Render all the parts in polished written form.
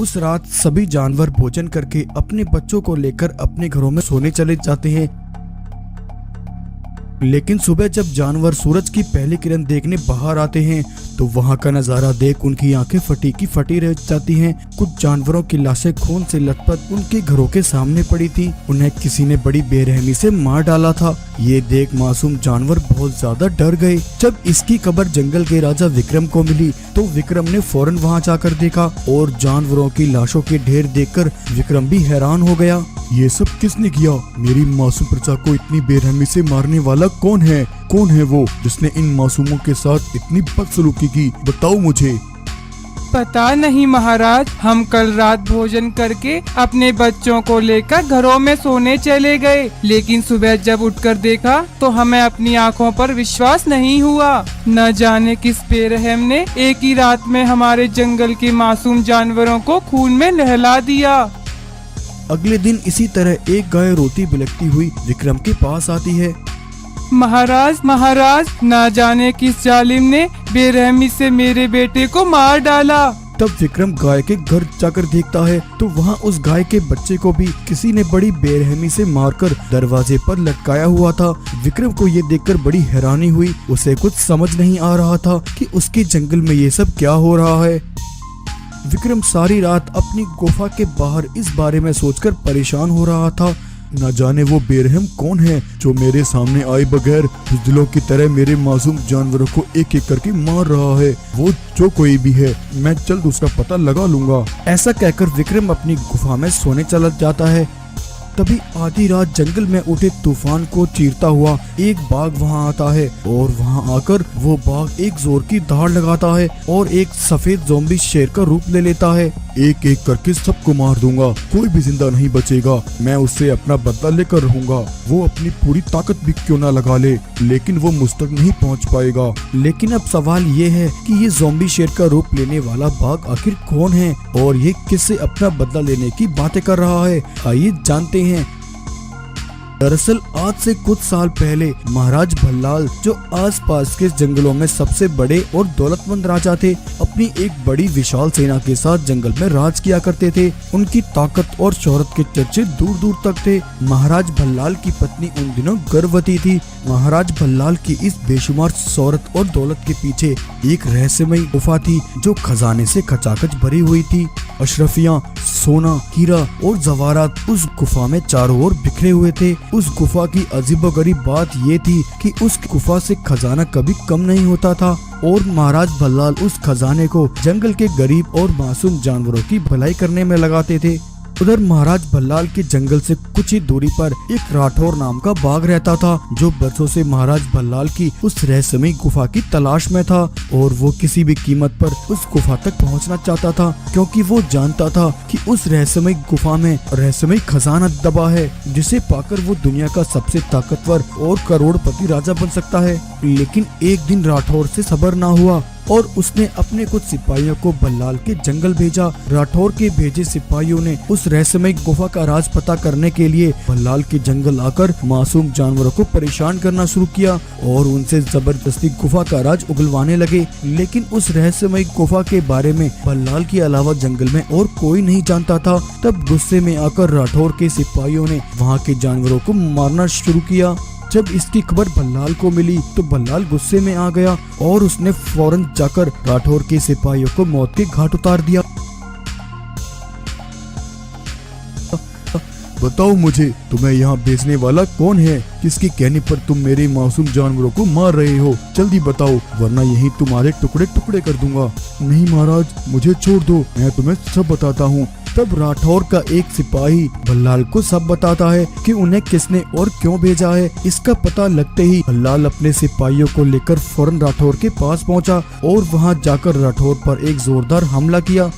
उस रात सभी जानवर भोजन करके अपने बच्चों को लेकर अपने घरों में सोने चले जाते हैं। लेकिन सुबह जब जानवर सूरज की पहली किरण देखने बाहर आते हैं तो वहां का नजारा देख उनकी आंखें फटी की फटी रह जाती हैं। कुछ जानवरों की लाशें खून से लथपथ उनके घरों के सामने पड़ी थी। उन्हें किसी ने बड़ी बेरहमी से मार डाला था। ये देख मासूम जानवर बहुत ज्यादा डर गए। जब इसकी खबर जंगल के राजा विक्रम को मिली तो विक्रम ने फौरन वहां जाकर देखा और जानवरों की लाशों के ढेर देखकर विक्रम भी हैरान हो गया। ये सब किसने किया? मेरी मासूम प्रजा को इतनी बेरहमी से मारने वाला कौन है? कौन है वो जिसने इन मासूमों के साथ इतनी बदसलूकी की? बताओ मुझे। पता नहीं महाराज, हम कल रात भोजन करके अपने बच्चों को लेकर घरों में सोने चले गए, लेकिन सुबह जब उठकर देखा तो हमें अपनी आंखों पर विश्वास नहीं हुआ। न जाने किस बेरहम ने एक ही रात में हमारे जंगल के मासूम जानवरों को खून में नहला दिया। अगले दिन इसी तरह एक गाय रोती बिलखती हुई विक्रम के पास आती है। महाराज, न जाने किस जालिम ने बेरहमी से मेरे बेटे को मार डाला। तब विक्रम गाय के घर जाकर देखता है तो वहाँ उस गाय के बच्चे को भी किसी ने बड़ी बेरहमी से मारकर दरवाजे पर लटकाया हुआ था। विक्रम को ये देखकर बड़ी हैरानी हुई। उसे कुछ समझ नहीं आ रहा था कि उसके जंगल में ये सब क्या हो रहा है। विक्रम सारी रात अपनी गुफा के बाहर इस बारे में सोचकर परेशान हो रहा था। न जाने वो बेरहम कौन है जो मेरे सामने आए बगैर बुज़दिलों की तरह मेरे मासूम जानवरों को एक एक करके मार रहा है। वो जो कोई भी है, मैं जल्द उसका पता लगा लूंगा। ऐसा कहकर विक्रम अपनी गुफा में सोने चला जाता है। तभी आधी रात जंगल में उठे तूफान को चीरता हुआ एक बाघ वहां आता है और वहां आकर वो बाघ एक जोर की दहाड़ लगाता है और एक सफेद ज़ॉम्बी शेर का रूप ले लेता है। एक एक करके सबको मार दूंगा, कोई भी जिंदा नहीं बचेगा। मैं उससे अपना बदला लेकर रहूंगा। वो अपनी पूरी ताकत भी क्यों ना लगा ले, लेकिन वो मुझ तक नहीं पहुंच पाएगा। लेकिन अब सवाल ये है कि ये ज़ॉम्बी शेर का रूप लेने वाला बाघ आखिर कौन है और ये किससे अपना बदला लेने की बातें कर रहा है? आइए जानते हैं। दरअसल आज से कुछ साल पहले महाराज भल्लाल, जो आसपास के जंगलों में सबसे बड़े और दौलतमंद राजा थे, अपनी एक बड़ी विशाल सेना के साथ जंगल में राज किया करते थे। उनकी ताकत और शोहरत के चर्चे दूर दूर तक थे। महाराज भल्लाल की पत्नी उन दिनों गर्भवती थी। महाराज भल्लाल की इस बेशुमार शोहरत और दौलत के पीछे एक रहस्यमयी गुफा थी जो खजाने से खचाखच भरी हुई थी। अशरफियां, सोना, हीरा और जवाहरात उस गुफा में चारों ओर बिखरे हुए थे। उस गुफा की अजीबोगरीब बात ये थी कि उस गुफा से खजाना कभी कम नहीं होता था और महाराज भल्लाल उस खजाने को जंगल के गरीब और मासूम जानवरों की भलाई करने में लगाते थे। उधर महाराज भल्लाल के जंगल से कुछ ही दूरी पर एक राठौर नाम का बाघ रहता था जो बरसों से महाराज भल्लाल की उस रहस्यमयी गुफा की तलाश में था और वो किसी भी कीमत पर उस गुफा तक पहुंचना चाहता था, क्योंकि वो जानता था कि उस रहस्यमयी गुफा में रहस्यमयी खजाना दबा है जिसे पाकर वो दुनिया का सबसे ताकतवर और करोड़पति राजा बन सकता है। लेकिन एक दिन राठौर से सब्र ना हुआ और उसने अपने कुछ सिपाहियों को भल्लाल के जंगल भेजा। राठौर के भेजे सिपाहियों ने उस रहस्यमयी गुफा का राज पता करने के लिए भल्लाल के जंगल आकर मासूम जानवरों को परेशान करना शुरू किया और उनसे जबरदस्ती गुफा का राज उगलवाने लगे। लेकिन उस रहस्यमयी गुफा के बारे में भल्लाल के अलावा जंगल में और कोई नहीं जानता था। तब गुस्से में आकर राठौर के सिपाहियों ने वहाँ के जानवरों को मारना शुरू किया। जब इसकी खबर भल्लाल को मिली तो भल्लाल गुस्से में आ गया और उसने फौरन जाकर राठौर के सिपाहियों को मौत के घाट उतार दिया। बताओ मुझे, तुम्हें यहाँ बेचने वाला कौन है? किसके कहने पर तुम मेरे मासूम जानवरों को मार रहे हो? जल्दी बताओ, वरना यही तुम्हारे टुकड़े टुकड़े कर दूंगा। नहीं महाराज, मुझे छोड़ दो, मैं तुम्हें सब बताता हूँ। तब राठौर का एक सिपाही भल्लाल को सब बताता है कि उन्हें किसने और क्यों भेजा है। इसका पता लगते ही भल्लाल अपने सिपाहियों को लेकर फौरन राठौर के पास पहुंचा और वहां जाकर राठौर पर एक जोरदार हमला किया।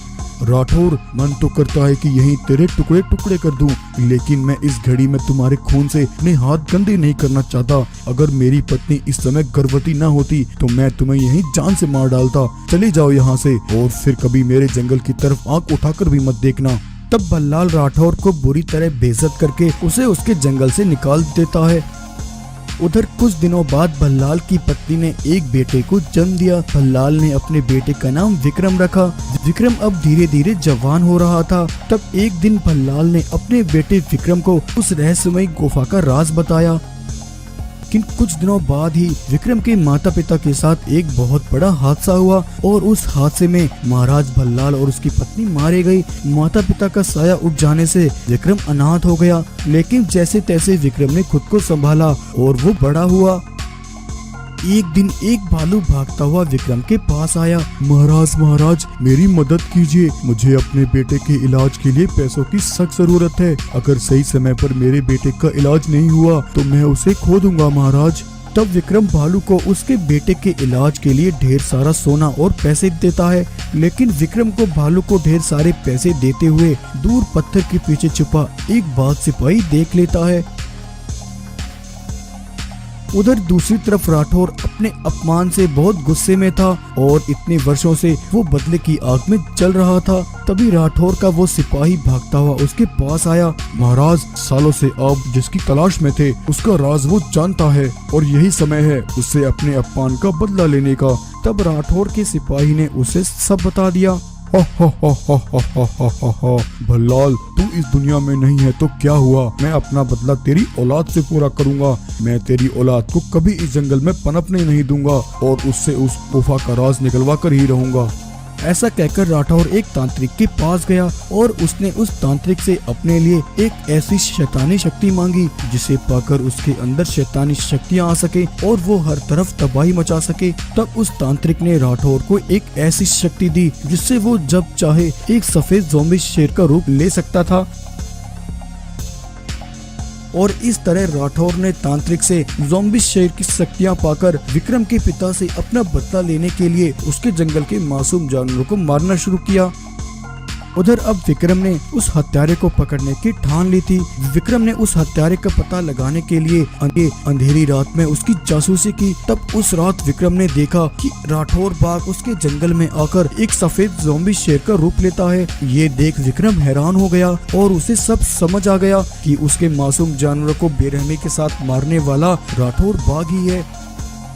राठौर, मन तो करता है कि यहीं तेरे टुकड़े टुकड़े कर दूं, लेकिन मैं इस घड़ी में तुम्हारे खून से अपने हाथ गंदे नहीं करना चाहता। अगर मेरी पत्नी इस समय गर्भवती न होती तो मैं तुम्हें यहीं जान से मार डालता। चले जाओ यहाँ से और फिर कभी मेरे जंगल की तरफ आंख उठाकर भी मत देखना। तब भल्लाल राठौर को बुरी तरह बेइज्जत करके उसे उसके जंगल से निकाल देता है। उधर कुछ दिनों बाद भल्लाल की पत्नी ने एक बेटे को जन्म दिया। भल्लाल ने अपने बेटे का नाम विक्रम रखा। विक्रम अब धीरे धीरे जवान हो रहा था। तब एक दिन भल्लाल ने अपने बेटे विक्रम को उस रहस्यमयी गुफा का राज बताया। लेकिन कुछ दिनों बाद ही विक्रम के माता पिता के साथ एक बहुत बड़ा हादसा हुआ और उस हादसे में महाराज भल्लाल और उसकी पत्नी मारे गए। माता पिता का साया उठ जाने से विक्रम अनाथ हो गया, लेकिन जैसे तैसे विक्रम ने खुद को संभाला और वो बड़ा हुआ। एक दिन एक भालू भागता हुआ विक्रम के पास आया। महाराज मेरी मदद कीजिए, मुझे अपने बेटे के इलाज के लिए पैसों की सख्त जरूरत है। अगर सही समय पर मेरे बेटे का इलाज नहीं हुआ तो मैं उसे खो दूंगा महाराज। तब विक्रम भालू को उसके बेटे के इलाज के लिए ढेर सारा सोना और पैसे देता है, लेकिन विक्रम को भालू को ढेर सारे पैसे देते हुए दूर पत्थर के पीछे छुपा एक बाघ सिपाही देख लेता है। उधर दूसरी तरफ राठौर अपने अपमान से बहुत गुस्से में था और इतने वर्षों से वो बदले की आग में जल रहा था। तभी राठौर का वो सिपाही भागता हुआ उसके पास आया। महाराज, सालों से आप जिसकी तलाश में थे उसका राज वो जानता है और यही समय है उससे अपने अपमान का बदला लेने का। तब राठौर के सिपाही ने उसे सब बता दिया। भल्लाल, तू इस दुनिया में नहीं है तो क्या हुआ, मैं अपना बदला तेरी औलाद से पूरा करूंगा। मैं तेरी औलाद को कभी इस जंगल में पनपने नहीं दूंगा और उससे उस गुफा का राज निकलवा कर ही रहूंगा। ऐसा कहकर राठौर एक तांत्रिक के पास गया और उसने उस तांत्रिक से अपने लिए एक ऐसी शैतानी शक्ति मांगी जिसे पाकर उसके अंदर शैतानी शक्तियां आ सके और वो हर तरफ तबाही मचा सके। तब उस तांत्रिक ने राठौर को एक ऐसी शक्ति दी जिससे वो जब चाहे एक सफेद ज़ॉम्बी शेर का रूप ले सकता था। और इस तरह राठौर ने तांत्रिक से ज़ॉम्बी शेर की शक्तियां पाकर विक्रम के पिता से अपना बदला लेने के लिए उसके जंगल के मासूम जानवरों को मारना शुरू किया। उधर अब विक्रम ने उस हत्यारे को पकड़ने की ठान ली थी। विक्रम ने उस हत्यारे का पता लगाने के लिए अंधेरी रात में उसकी जासूसी की। तब उस रात विक्रम ने देखा कि राठौर बाघ उसके जंगल में आकर एक सफेद ज़ॉम्बी शेर का रूप लेता है। ये देख विक्रम हैरान हो गया और उसे सब समझ आ गया कि उसके मासूम जानवरों को बेरहमी के साथ मारने वाला राठौर बाघ ही है।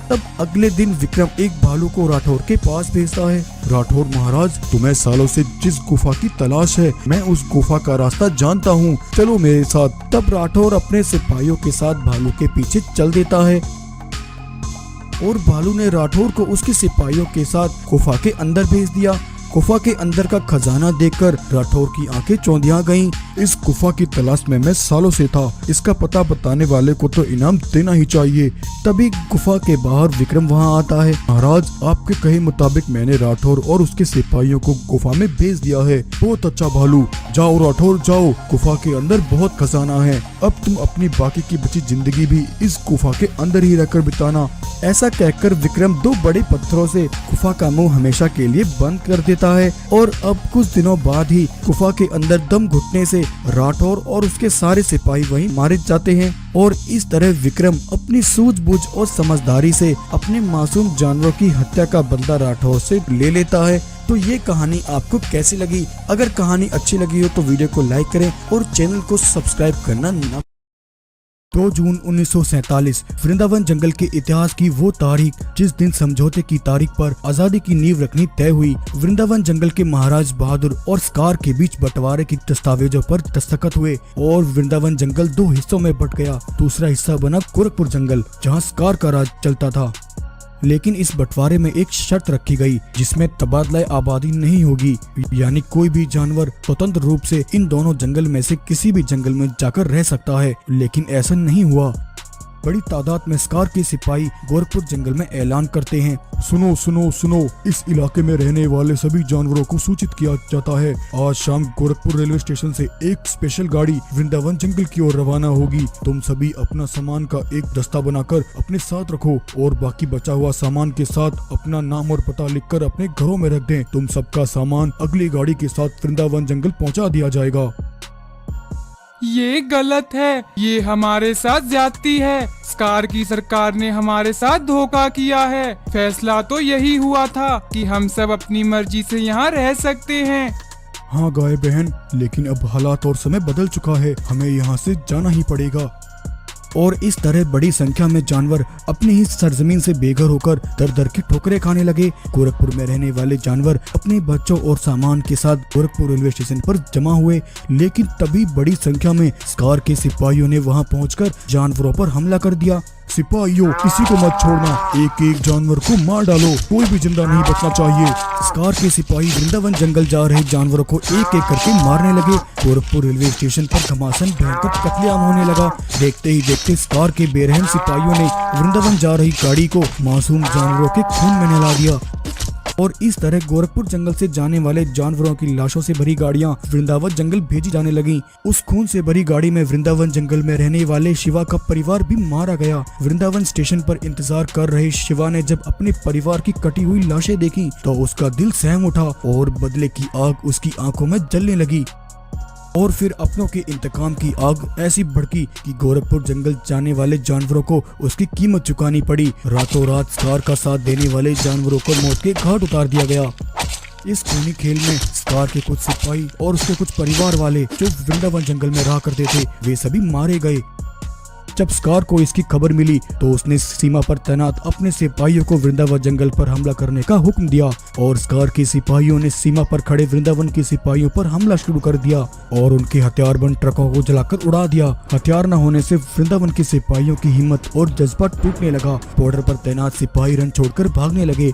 तब अगले दिन विक्रम एक भालू को राठौर के पास भेजता है। राठौर महाराज, तुम्हें सालों से जिस गुफा की तलाश है, मैं उस गुफा का रास्ता जानता हूँ, चलो मेरे साथ। तब राठौर अपने सिपाहियों के साथ भालू के पीछे चल देता है और भालू ने राठौर को उसके सिपाहियों के साथ गुफा के अंदर भेज दिया। गुफा के अंदर का खजाना देखकर राठौर की आंखें चौंधिया गईं। इस गुफा की तलाश में मैं सालों से था, इसका पता बताने वाले को तो इनाम देना ही चाहिए। तभी गुफा के बाहर विक्रम वहां आता है। महाराज, आपके कहे मुताबिक मैंने राठौर और उसके सिपाहियों को गुफा में भेज दिया है। बहुत अच्छा भालू, जाओ राठौर जाओ, गुफा के अंदर बहुत खजाना है। अब तुम अपनी बाकी की बची जिंदगी भी इस गुफा के अंदर ही रहकर बिताना। ऐसा कहकर विक्रम दो बड़े पत्थरों से गुफा का मुंह हमेशा के लिए बंद कर देता है और अब कुछ दिनों बाद ही गुफा के अंदर दम घुटने से राठौर और उसके सारे सिपाही वहीं मारे जाते हैं। और इस तरह विक्रम अपनी सूझबूझ और समझदारी से अपने मासूम जानवरों की हत्या का बदला राठौर से ले लेता है। तो ये कहानी आपको कैसी लगी? अगर कहानी अच्छी लगी हो तो वीडियो को लाइक करें और चैनल को सब्सक्राइब करना न। 2 जून 1947 वृंदावन जंगल के इतिहास की वो तारीख जिस दिन समझौते की तारीख पर आजादी की नींव रखनी तय हुई। वृंदावन जंगल के महाराज बहादुर और स्कार के बीच बंटवारे की दस्तावेजों पर दस्तखत हुए और वृंदावन जंगल 2 हिस्सों में बंट गया। दूसरा हिस्सा बना गोरखपुर जंगल, जहाँ स्कार का राज चलता था। लेकिन इस बंटवारे में एक शर्त रखी गई जिसमें तबादला आबादी नहीं होगी, यानी कोई भी जानवर स्वतंत्र रूप से इन दोनों जंगल में से किसी भी जंगल में जाकर रह सकता है। लेकिन ऐसा नहीं हुआ। बड़ी तादाद में स्कार के सिपाही गोरखपुर जंगल में ऐलान करते हैं, सुनो सुनो सुनो, इस इलाके में रहने वाले सभी जानवरों को सूचित किया जाता है। आज शाम गोरखपुर रेलवे स्टेशन से एक स्पेशल गाड़ी वृंदावन जंगल की ओर रवाना होगी। तुम सभी अपना सामान का एक दस्ता बनाकर अपने साथ रखो और बाकी बचा हुआ सामान के साथ अपना नाम और पता लिखकर अपने घरों में रख दें। तुम सबका सामान अगली गाड़ी के साथ वृंदावन जंगल पहुँचा दिया जाएगा। ये गलत है, ये हमारे साथ ज्यादती है। स्कार की सरकार ने हमारे साथ धोखा किया है। फैसला तो यही हुआ था कि हम सब अपनी मर्जी से यहाँ रह सकते हैं। हाँ गाय बहन, लेकिन अब हालात और समय बदल चुका है, हमें यहाँ से जाना ही पड़ेगा। और इस तरह बड़ी संख्या में जानवर अपनी ही सरजमीन से बेघर होकर दर दर की ठोकरें खाने लगे। गोरखपुर में रहने वाले जानवर अपने बच्चों और सामान के साथ गोरखपुर रेलवे स्टेशन पर जमा हुए, लेकिन तभी बड़ी संख्या में स्कार के सिपाहियों ने वहां पहुंचकर जानवरों पर हमला कर दिया। सिपाहियों, किसी को मत छोड़ना, एक एक जानवर को मार डालो, कोई भी जिंदा नहीं बचना चाहिए। स्कार के सिपाही वृंदावन जंगल जा रहे जानवरों को एक एक करके मारने लगे। गोरखपुर रेलवे स्टेशन पर घमासान भयंकर कत्लेआम होने लगा। देखते ही देखते स्कार के बेरहम सिपाहियों ने वृंदावन जा रही गाड़ी को मासूम जानवरों के खून में नहला दिया और इस तरह गोरखपुर जंगल से जाने वाले जानवरों की लाशों से भरी गाड़ियां वृंदावन जंगल भेजी जाने लगी। उस खून से भरी गाड़ी में वृंदावन जंगल में रहने वाले शिवा का परिवार भी मारा गया। वृंदावन स्टेशन पर इंतजार कर रहे शिवा ने जब अपने परिवार की कटी हुई लाशें देखी तो उसका दिल सहम उठा और बदले की आग उसकी आंखों में जलने लगी। और फिर अपनों के इंतकाम की आग ऐसी भड़की कि गोरखपुर जंगल जाने वाले जानवरों को उसकी कीमत चुकानी पड़ी। रातों रात स्कार का साथ देने वाले जानवरों को मौत के घाट उतार दिया गया। इस खूनी खेल में स्कार के कुछ सिपाही और उसके कुछ परिवार वाले जो वृंदावन जंगल में रहा करते थे, वे सभी मारे गए। जब स्कार को इसकी खबर मिली तो उसने सीमा पर तैनात अपने सिपाहियों को वृंदावन जंगल पर हमला करने का हुक्म दिया और स्कार के सिपाहियों ने सीमा पर खड़े वृंदावन के सिपाहियों पर हमला शुरू कर दिया और उनके हथियारबंद ट्रकों को जलाकर उड़ा दिया। हथियार न होने से वृंदावन के सिपाहियों की हिम्मत और जज्बा टूटने लगा। बॉर्डर पर तैनात सिपाही रन छोड़कर भागने लगे।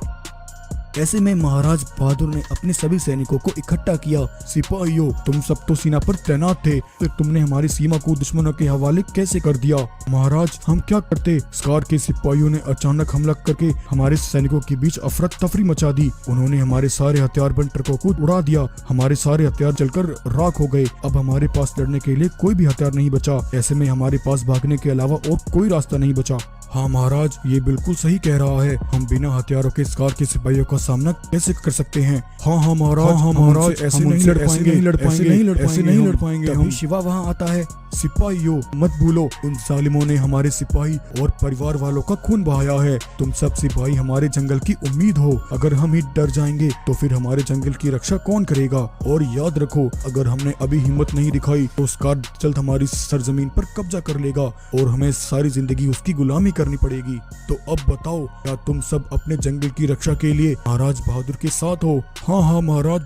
ऐसे में महाराज बहादुर ने अपने सभी सैनिकों को इकट्ठा किया। सिपाहियों, तुम सब तो सीमा पर तैनात थे, फिर तुमने हमारी सीमा को दुश्मनों के हवाले कैसे कर दिया? महाराज, हम क्या करते? स्कार के सिपाहियों ने अचानक हमला करके हमारे सैनिकों के बीच अफरा तफरी मचा दी। उन्होंने हमारे सारे हथियारबंद ट्रकों को उड़ा दिया। हमारे सारे हथियार जलकर राख हो गए। अब हमारे पास लड़ने के लिए कोई भी हथियार नहीं बचा। ऐसे में हमारे पास भागने के अलावा और कोई रास्ता नहीं बचा। हाँ महाराज, ये बिल्कुल सही कह रहा है। हम बिना हथियारों के स्कार के सिपाहियों का सामना कैसे कर सकते हैं? हाँ महाराज, ऐसे नहीं लड़ पाएंगे। तभी शिवा वहाँ आता है। सिपाहियों, मत भूलो, उन जालिमों ने हमारे सिपाही और परिवार वालों का खून बहाया है। तुम सब सिपाही हमारे जंगल की उम्मीद हो। अगर हम ही डर जाएंगे तो फिर हमारे जंगल की रक्षा कौन करेगा? और याद रखो, अगर हमने अभी हिम्मत नहीं दिखाई तो स्कार जल्द हमारी सरजमीन पर कब्जा कर लेगा और हमें सारी जिंदगी उसकी गुलामी करनी पड़ेगी। तो अब बताओ, क्या तुम सब अपने जंगल की रक्षा के लिए महाराज बहादुर के साथ हो? हाँ महाराज,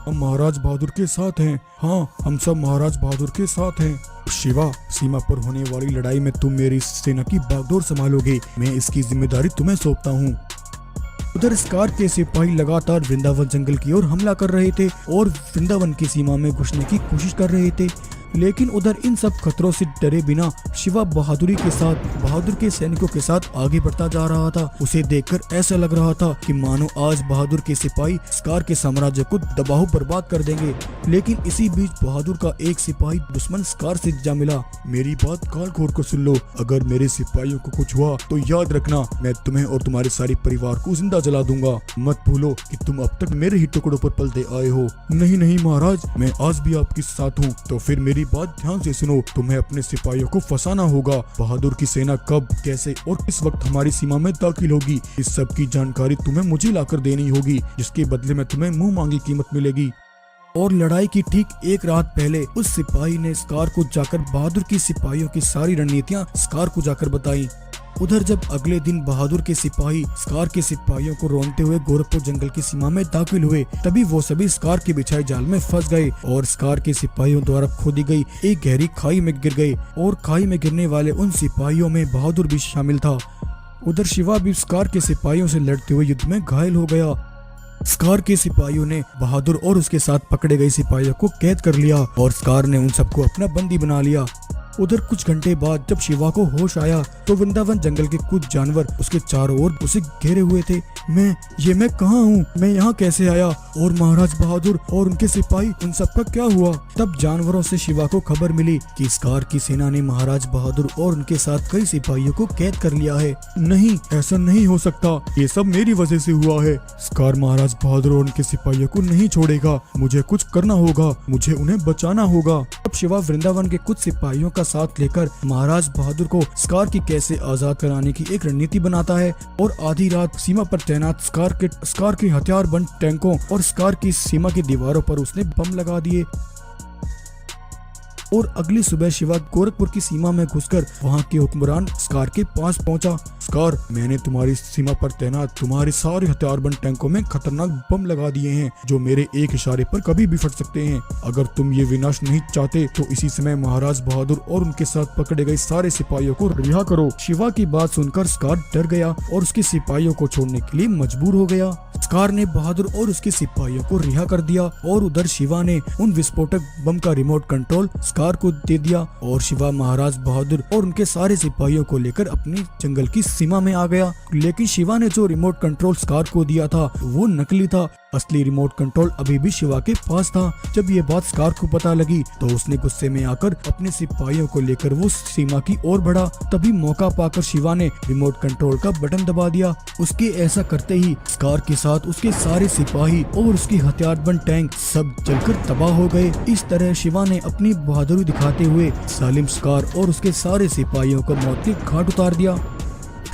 हम महाराज बहादुर के साथ हैं। हाँ, हम सब महाराज बहादुर के साथ हैं। शिवा, सीमा पर होने वाली लड़ाई में तुम मेरी सेना की बागडोर संभालोगे। मैं इसकी जिम्मेदारी तुम्हें सौंपता हूँ। उधर स्कार के सिपाही लगातार वृंदावन जंगल की ओर हमला कर रहे थे और वृंदावन की सीमा में घुसने की कोशिश कर रहे थे। लेकिन उधर इन सब खतरों से डरे बिना शिवा बहादुरी के साथ बहादुर के सैनिकों के साथ आगे बढ़ता जा रहा था। उसे देखकर ऐसा लग रहा था कि मानो आज बहादुर के सिपाही स्कार के साम्राज्य को दबाव बर्बाद कर देंगे। लेकिन इसी बीच बहादुर का एक सिपाही दुश्मन स्कार से जा मिला। मेरी बात कान खोल कर सुन लो, अगर मेरे सिपाहियों को कुछ हुआ तो याद रखना, मैं तुम्हें और तुम्हारे सारे परिवार को जिंदा जला दूंगा। मत भूलो कि तुम अब तक मेरे ही टुकड़ों पर पलते आए हो। नहीं महाराज, मैं आज भी आपके साथ हूँ। तो फिर मेरी बात ध्यान से सुनो, तुम्हें अपने सिपाहियों को फंसाना होगा। बहादुर की सेना कब, कैसे और किस वक्त हमारी सीमा में दाखिल होगी, इस सब की जानकारी तुम्हें मुझे लाकर देनी होगी, जिसके बदले में तुम्हें मुंह मांगी कीमत मिलेगी। और लड़ाई की ठीक एक रात पहले उस सिपाही ने स्कार को जाकर बहादुर की सिपाहियों की सारी रणनीतियां स्कार को जाकर बताई। उधर जब अगले दिन बहादुर के सिपाही स्कार के सिपाहियों को रोनते हुए गोरखपुर जंगल की सीमा में दाखिल हुए, तभी वो सभी स्कार के बिछाए जाल में फंस गए और स्कार के सिपाहियों द्वारा खोदी गई एक गहरी खाई में गिर गए और खाई में गिरने वाले उन सिपाहियों में बहादुर भी शामिल था। उधर शिवा भी स्कार के सिपाहियों से लड़ते हुए युद्ध में घायल हो गया। स्कार के सिपाहियों ने बहादुर और उसके साथ पकड़े गए सिपाहियों को कैद कर लिया और स्कार ने उन सबको अपना बंदी बना लिया। उधर कुछ घंटे बाद जब शिवा को होश आया तो वृंदावन जंगल के कुछ जानवर उसके चारों ओर उसे घेरे हुए थे। मैं कहाँ हूँ? मैं यहाँ कैसे आया? और महाराज बहादुर और उनके सिपाही, उन सबका क्या हुआ? तब जानवरों से शिवा को खबर मिली कि स्कार की सेना ने महाराज बहादुर और उनके साथ कई सिपाहियों को कैद कर लिया है। नहीं, ऐसा नहीं हो सकता, ये सब मेरी वजह से हुआ है। स्कार महाराज बहादुर और उनके सिपाहियों को नहीं छोड़ेगा। मुझे कुछ करना होगा, मुझे उन्हें बचाना होगा। अब शिवा वृंदावन के कुछ सिपाहियों का साथ लेकर महाराज बहादुर को स्कार की कैसे आजाद कराने की एक रणनीति बनाता है और आधी रात सीमा पर तैनात स्कार के हथियारबंद टैंकों और स्कार की सीमा की दीवारों पर उसने बम लगा दिए और अगली सुबह शिवा गोरखपुर की सीमा में घुसकर वहाँ के हुक्मरान स्कार के पास पहुँचा। स्कार, मैंने तुम्हारी सीमा पर तैनात तुम्हारे सारे हथियारबंद टैंकों में खतरनाक बम लगा दिए हैं जो मेरे एक इशारे पर कभी भी फट सकते हैं। अगर तुम ये विनाश नहीं चाहते तो इसी समय महाराज बहादुर और उनके साथ पकड़े गए सारे सिपाहियों को रिहा करो। शिवा की बात सुनकर स्कार डर गया और उसके सिपाहियों को छोड़ने के लिए मजबूर हो गया। स्कार ने बहादुर और उसके सिपाहियों को रिहा कर दिया और उधर शिवा ने उन विस्फोटक बम का रिमोट कंट्रोल स्कार को दे दिया और शिवा महाराज बहादुर और उनके सारे सिपाहियों को लेकर अपनी जंगल की सीमा में आ गया। लेकिन शिवा ने जो रिमोट कंट्रोल स्कार को दिया था वो नकली था। असली रिमोट कंट्रोल अभी भी शिवा के पास था। जब ये बात स्कार को पता लगी तो उसने गुस्से में आकर अपने सिपाहियों को लेकर वो सीमा की ओर बढ़ा। तभी मौका पाकर शिवा ने रिमोट कंट्रोल का बटन दबा दिया। उसके ऐसा करते ही स्कार के साथ उसके सारे सिपाही और उसके हथियारबंद टैंक सब जलकर तबाह हो गए। इस तरह शिवा ने अपनी बहादुरी दिखाते हुए जालिम स्कार और उसके सारे सिपाहियों को मौत के घाट उतार दिया।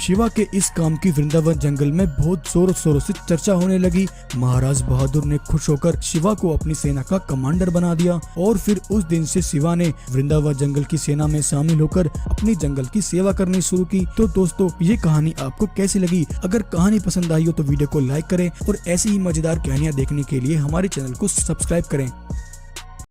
शिवा के इस काम की वृंदावन जंगल में बहुत जोरों शोरों से चर्चा होने लगी। महाराज बहादुर ने खुश होकर शिवा को अपनी सेना का कमांडर बना दिया और फिर उस दिन से शिवा ने वृंदावन जंगल की सेना में शामिल होकर अपनी जंगल की सेवा करनी शुरू की। तो दोस्तों, ये कहानी आपको कैसी लगी? अगर कहानी पसंद आई हो तो वीडियो को लाइक करें और ऐसी ही मजेदार कहानियाँ देखने के लिए हमारे चैनल को सब्सक्राइब करें।